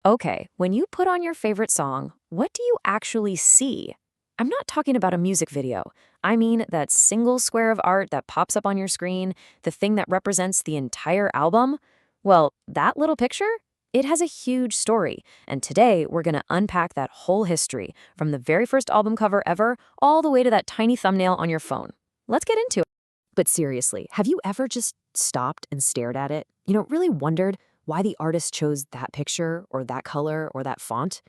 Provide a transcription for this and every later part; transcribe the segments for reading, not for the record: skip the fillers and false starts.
Okay, when you put on your favorite song, what do you actually see? I'm not talking about a music video. I mean that single square of art that pops up on your screen, the thing that represents the entire album. Well, that little picture? It has a huge story, and today we're going to unpack that whole history, from the very first album cover ever all the way to that tiny thumbnail on your phone. Let's get into it. But seriously, have you ever just stopped and stared at it? Really wondered why the artist chose that picture or that color or that font?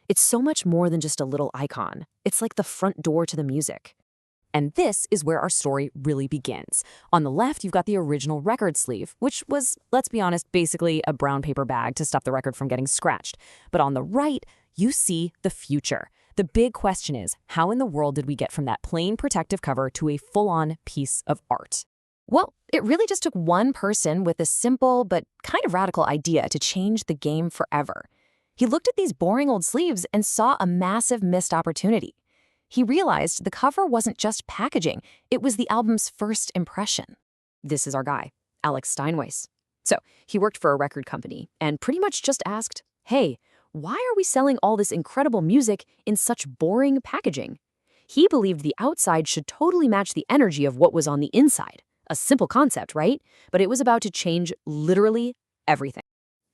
It's so much more than just a little icon. It's like the front door to the music. And this is where our story really begins. On the left, you've got the original record sleeve, which was, let's be honest, basically a brown paper bag to stop the record from getting scratched. But on the right, you see the future. The big question is, how in the world did we get from that plain protective cover to a full-on piece of art? Well, it really just took one person with a simple but kind of radical idea to change the game forever. He looked at these boring old sleeves and saw a massive missed opportunity. He realized the cover wasn't just packaging, it was the album's first impression. This is our guy, Alex Steinweiss. So he worked for a record company and pretty much just asked, hey, why are we selling all this incredible music in such boring packaging? He believed the outside should totally match the energy of what was on the inside. A simple concept, right? But it was about to change literally everything.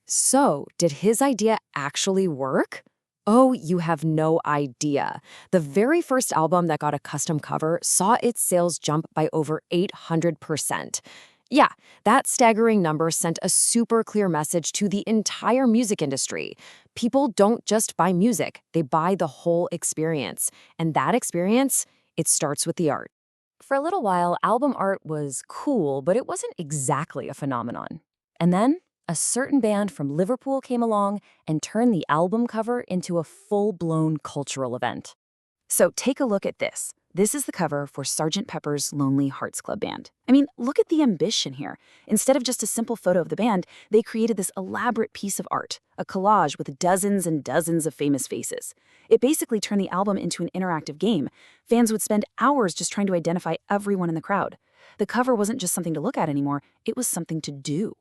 So, did his idea actually work? Oh, you have no idea. The very first album that got a custom cover saw its sales jump by over 800%. Yeah, that staggering number sent a super clear message to the entire music industry. People don't just buy music, they buy the whole experience. And that experience, it starts with the art. For a little while, album art was cool, but it wasn't exactly a phenomenon. And then, a certain band from Liverpool came along and turned the album cover into a full-blown cultural event. So take a look at this. This is the cover for Sgt. Pepper's Lonely Hearts Club Band. I mean, look at the ambition here. Instead of just a simple photo of the band, they created this elaborate piece of art, a collage with dozens and dozens of famous faces. It basically turned the album into an interactive game. Fans would spend hours just trying to identify everyone in the crowd. The cover wasn't just something to look at anymore, it was something to do.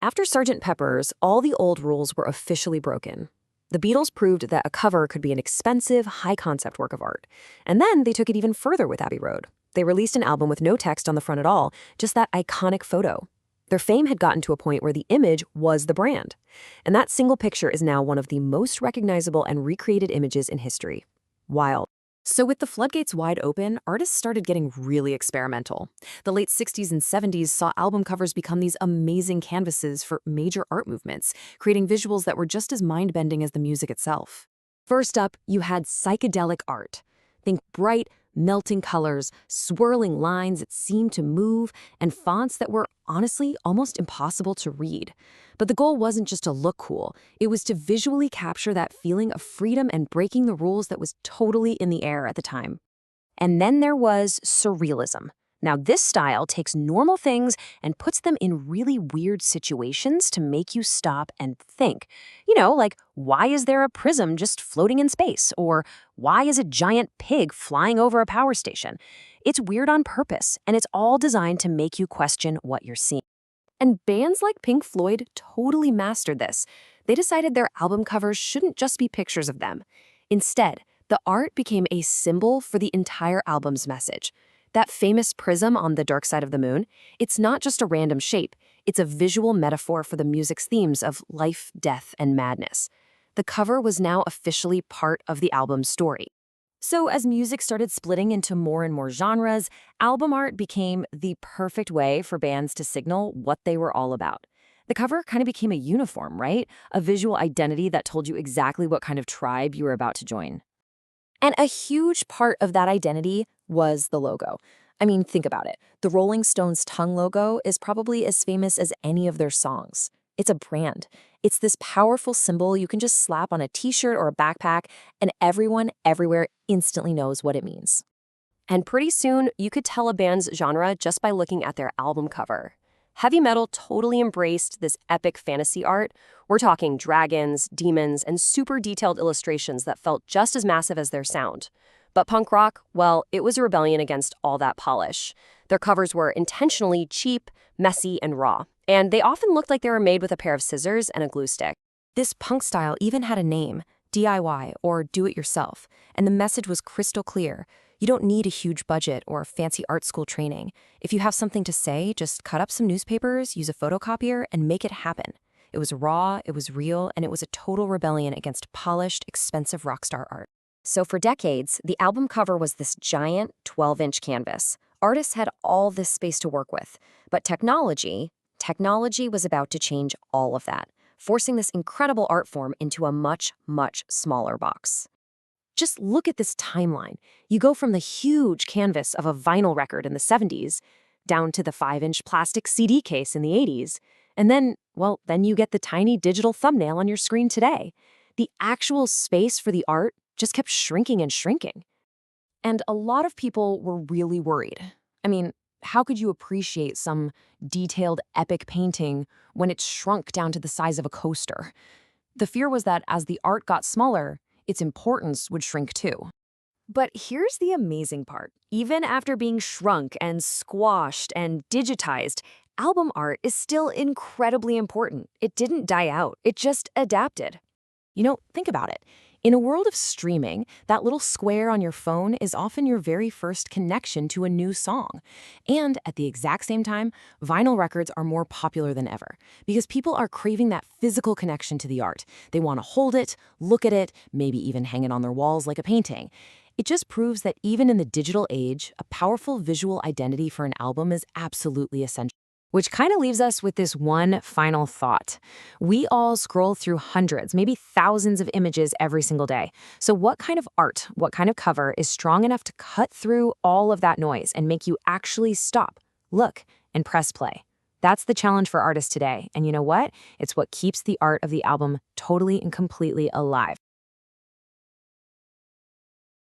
After Sgt. Pepper's, all the old rules were officially broken. The Beatles proved that a cover could be an expensive, high-concept work of art. And then they took it even further with Abbey Road. They released an album with no text on the front at all, just that iconic photo. Their fame had gotten to a point where the image was the brand. And that single picture is now one of the most recognizable and recreated images in history. Wild. So with the floodgates wide open, artists started getting really experimental. The late 60s and 70s saw album covers become these amazing canvases for major art movements, creating visuals that were just as mind-bending as the music itself. First up, you had psychedelic art. Think bright, melting colors, swirling lines that seemed to move, and fonts that were honestly almost impossible to read. But the goal wasn't just to look cool, it was to visually capture that feeling of freedom and breaking the rules that was totally in the air at the time. And then there was surrealism. Now, this style takes normal things and puts them in really weird situations to make you stop and think. Like, why is there a prism just floating in space? Or why is a giant pig flying over a power station? It's weird on purpose, and it's all designed to make you question what you're seeing. And bands like Pink Floyd totally mastered this. They decided their album covers shouldn't just be pictures of them. Instead, the art became a symbol for the entire album's message. That famous prism on the dark side of the moon, it's not just a random shape. It's a visual metaphor for the music's themes of life, death, and madness. The cover was now officially part of the album's story. So as music started splitting into more and more genres, album art became the perfect way for bands to signal what they were all about. The cover kind of became a uniform, right? A visual identity that told you exactly what kind of tribe you were about to join. And a huge part of that identity was the logo. I mean, think about it. The Rolling Stones' tongue logo is probably as famous as any of their songs. It's a brand. It's this powerful symbol you can just slap on a t-shirt or a backpack, and everyone, everywhere instantly knows what it means. And pretty soon, you could tell a band's genre just by looking at their album cover. Heavy metal totally embraced this epic fantasy art. We're talking dragons, demons, and super detailed illustrations that felt just as massive as their sound. But punk rock, well, it was a rebellion against all that polish. Their covers were intentionally cheap, messy, and raw. And they often looked like they were made with a pair of scissors and a glue stick. This punk style even had a name, DIY or do it yourself, and the message was crystal clear. You don't need a huge budget or fancy art school training. If you have something to say, just cut up some newspapers, use a photocopier, and make it happen. It was raw, it was real, and it was a total rebellion against polished, expensive rock star art. So for decades, the album cover was this giant 12-inch canvas. Artists had all this space to work with, but technology was about to change all of that, forcing this incredible art form into a much, much smaller box. Just look at this timeline. You go from the huge canvas of a vinyl record in the 70s down to the 5-inch plastic CD case in the 80s, and then you get the tiny digital thumbnail on your screen today. The actual space for the art just kept shrinking and shrinking. And a lot of people were really worried. I mean, how could you appreciate some detailed epic painting when it's shrunk down to the size of a coaster? The fear was that as the art got smaller, its importance would shrink too. But here's the amazing part. Even after being shrunk and squashed and digitized, album art is still incredibly important. It didn't die out, it just adapted. Think about it. In a world of streaming, that little square on your phone is often your very first connection to a new song. And at the exact same time, vinyl records are more popular than ever because people are craving that physical connection to the art. They want to hold it, look at it, maybe even hang it on their walls like a painting. It just proves that even in the digital age, a powerful visual identity for an album is absolutely essential. Which kind of leaves us with this one final thought. We all scroll through hundreds, maybe thousands of images every single day. So what kind of art, what kind of cover is strong enough to cut through all of that noise and make you actually stop, look, and press play? That's the challenge for artists today. And you know what? It's what keeps the art of the album totally and completely alive.